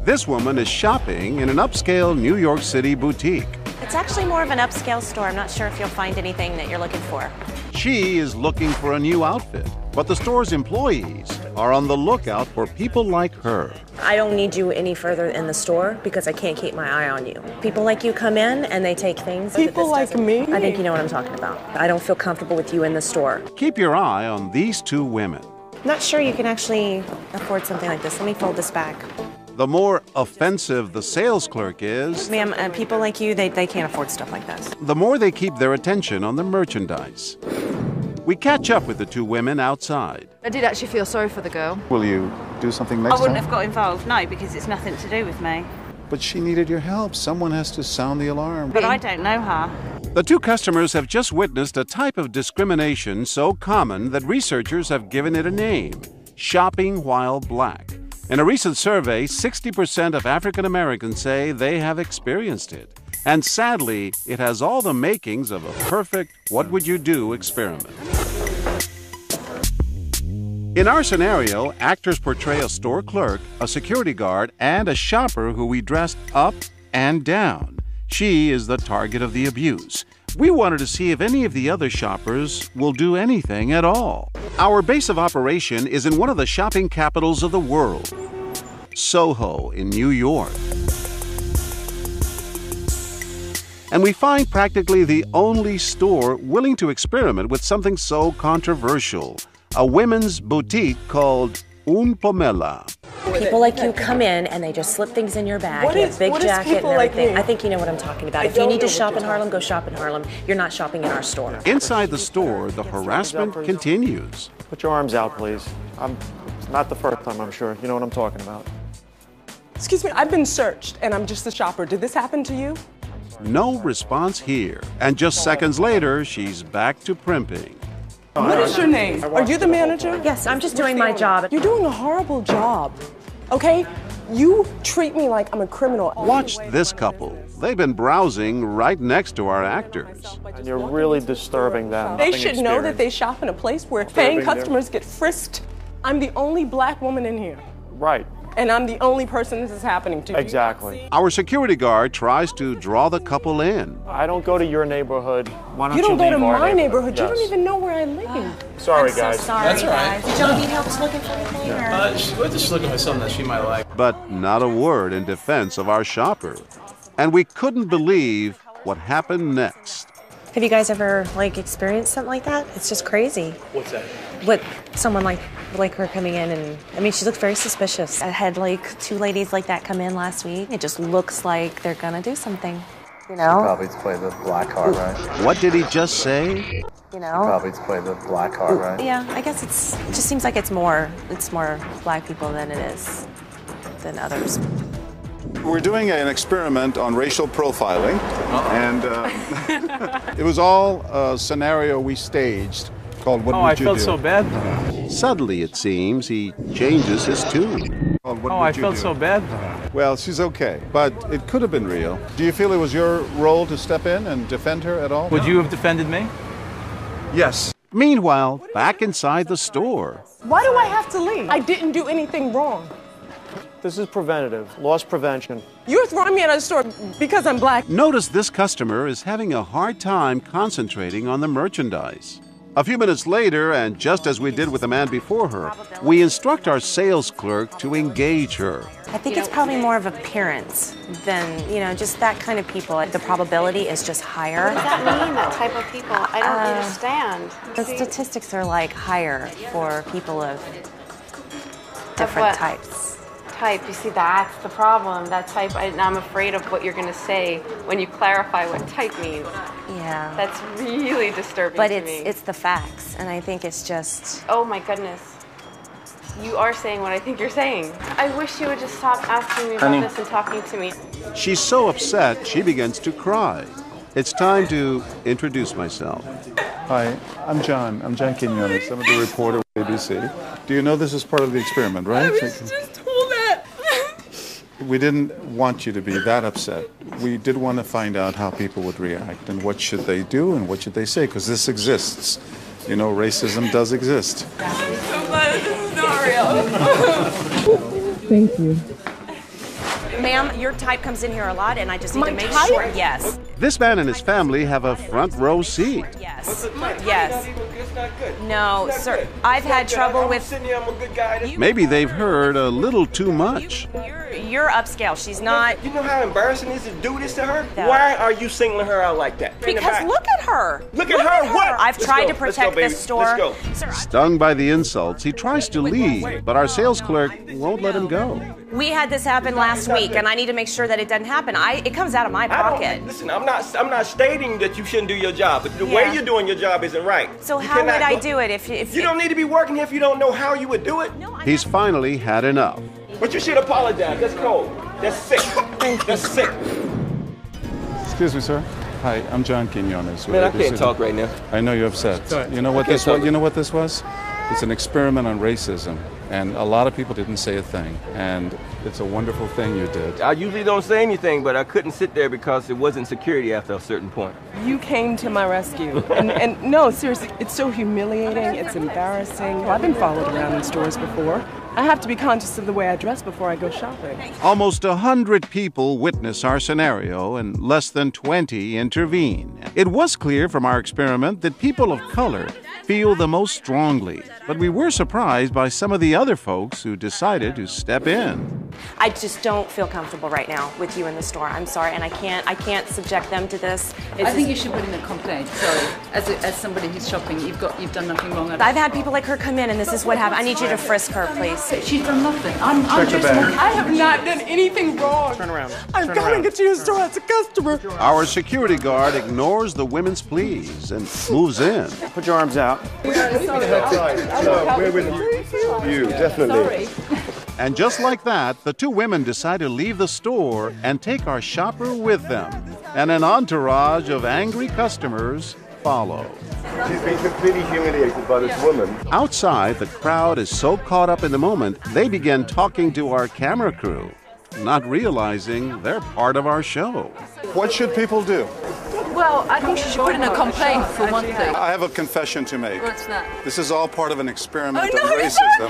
This woman is shopping in an upscale New York City boutique. It's actually more of an upscale store. I'm not sure if you'll find anything that you're looking for. She is looking for a new outfit, but the store's employees are on the lookout for people like her. I don't need you any further in the store because I can't keep my eye on you. People like you come in and they take things. People like me? I think you know what I'm talking about. I don't feel comfortable with you in the store. Keep your eye on these two women. Not sure you can actually afford something like this. Let me fold this back. The more offensive the sales clerk is, Ma'am, people like you, they can't afford stuff like this. the more they keep their attention on the merchandise. We catch up with the two women outside. I did actually feel sorry for the girl. Will you do something next I wouldn't time? have got involved, no, because it's nothing to do with me. But she needed your help. Someone has to sound the alarm. But I don't know her. The two customers have just witnessed a type of discrimination so common that researchers have given it a name: shopping while black. In a recent survey, 60% of African Americans say they have experienced it. And sadly, it has all the makings of a perfect what would you do experiment. In our scenario, actors portray a store clerk, a security guard, and a shopper who we dressed up and down. She is the target of the abuse. We wanted to see if any of the other shoppers will do anything at all. Our base of operation is in one of the shopping capitals of the world, Soho in New York. And we find practically the only store willing to experiment with something so controversial: a women's boutique called Un Pomela. People like you come in and they just slip things in your bag. What You is- have big what is jacket and people like everything. me? I think you know what I'm talking about. If you don't need to know what shop you're in Harlem, go shop in Harlem. You're not shopping in our store. Inside the store, the harassment continues. Put your arms out, please. It's not the first time, I'm sure. You know what I'm talking about. Excuse me, I've been searched and I'm just a shopper. Did this happen to you? No response here. And just seconds later, she's back to primping. What is your name? Are you the manager? Yes, I'm just doing my job. You're doing a horrible job, okay? You treat me like I'm a criminal. Watch this couple. They've been browsing right next to our actors. And you're really disturbing them. They should know that they shop in a place where paying customers get frisked. I'm the only black woman in here. Right. And I'm the only person this is happening to. Exactly. Our security guard tries to draw the couple in. I don't go to your neighborhood. Why don't You don't go leave to our my neighborhood. Yes. You don't even know where I live. Sorry, I'm guys. so sorry, That's all right. guys. Did y'all need help looking for anything? We're just looking for something that she might like. But not a word in defense of our shopper. And we couldn't believe what happened next. Have you guys ever experienced something like that? It's just crazy. What's that? With someone like her coming in, and I mean, she looked very suspicious. I had two ladies like that come in last week. It just looks like they're gonna do something, you know? Probably to play the black card, right? What did he just say? You know? Probably to play the black card, right? Yeah, I guess it just seems like it's more black people than it is than others. We're doing an experiment on racial profiling, and it was all a scenario we staged called What Would You Do? I felt so bad. Suddenly, it seems, he changes his tune. I felt so bad. Well, she's okay, but it could have been real. Do you feel it was your role to step in and defend her at all? Would you have defended me? Yes. Meanwhile, back inside the store. Why do I have to leave? I didn't do anything wrong. This is preventative, loss prevention. You're throwing me out of the store because I'm black. Notice this customer is having a hard time concentrating on the merchandise. A few minutes later, and just as we did with the man before her, we instruct our sales clerk to engage her. I think it's probably more of appearance than, just that kind of people. The probability is just higher. What does that mean, that type of people? I don't understand. The statistics are higher for people of different types. Type, you see, that's the problem. That type, I'm afraid of what you're going to say when you clarify what type means. Yeah. That's really disturbing but to me. it's the facts, and I think it's just... Oh my goodness. You are saying what I think you're saying. I wish you would just stop asking me about this and talking to me. She's so upset, she begins to cry. It's time to introduce myself. Hi, I'm John. I'm John Quinones. I'm the reporter with ABC. Do you know this is part of the experiment, right? I was just told that. We didn't want you to be that upset. We did want to find out how people would react and what should they do and what should they say, because this exists. Racism does exist. I'm so glad this is not real. Thank you. Ma'am, your type comes in here a lot, and I just need to make type? sure. Yes. This man and his family have a front row seat. Yes. Yes. No, sir. I've had trouble with. Maybe they've heard a little too much. You're upscale. She's not. You know how embarrassing it is to do this to her? No. Why are you singling her out like that? Because look at her. Look at her. What? I've tried to Let's go, protect baby. this store. Let's go. Sir, Stung by the insults, he tries to leave, but our sales clerk won't let him go. we had this happen last week, and I need to make sure that it doesn't happen. It comes out of my pocket. Listen, I'm not stating that you shouldn't do your job, but the way you're doing your job isn't right. So how would I do it if you don't need to be working here if you don't know how you would do it? No, He's finally had enough. But you should apologize. That's cold. That's sick. That's sick. Excuse me, sir. Hi, I'm John Quinones. Man, I can't talk right now. I know you're upset. You know what this was? You know what this was? It's an experiment on racism, and a lot of people didn't say a thing, and it's a wonderful thing you did. I usually don't say anything, but I couldn't sit there because it wasn't security after a certain point. You came to my rescue. And no, seriously, it's so humiliating. It's embarrassing. Well, I've been followed around in stores before. I have to be conscious of the way I dress before I go shopping. Almost 100 people witness our scenario and less than 20 intervene. It was clear from our experiment that people of color feel the most strongly, but we were surprised by some of the other folks who decided to step in. I just don't feel comfortable right now with you in the store. I'm sorry, and I can't subject them to this. I think you should put in a complaint. Sorry, as somebody who's shopping, you've done nothing wrong. I've had people like her come in, and this is what happened. I need you to frisk her, please. She's done nothing. I'm just. I have not done anything wrong. Turn around. I'm coming into your store as a customer. Our security guard ignores the women's pleas and moves in. Put your arms out. We're with you, definitely. Sorry. And just like that, the two women decide to leave the store and take our shopper with them. And an entourage of angry customers follow. She's been completely humiliated by this woman. Outside, the crowd is so caught up in the moment, they begin talking to our camera crew, not realizing they're part of our show. What should people do? Well, I think she should put in a complaint for one thing. I have a confession to make. What's that? This is all part of an experiment of racism.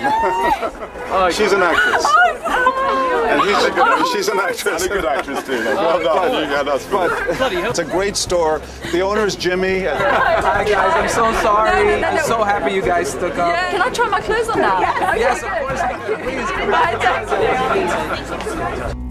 She's an actress. And she's an actress. And a good actress too. Well done. Yeah, that's good. It's a great store. The owner is Jimmy. Hi guys, I'm so sorry. I'm so happy you guys stuck up. Can I try my clothes on now? Yes, of course. Please. Bye, thanks.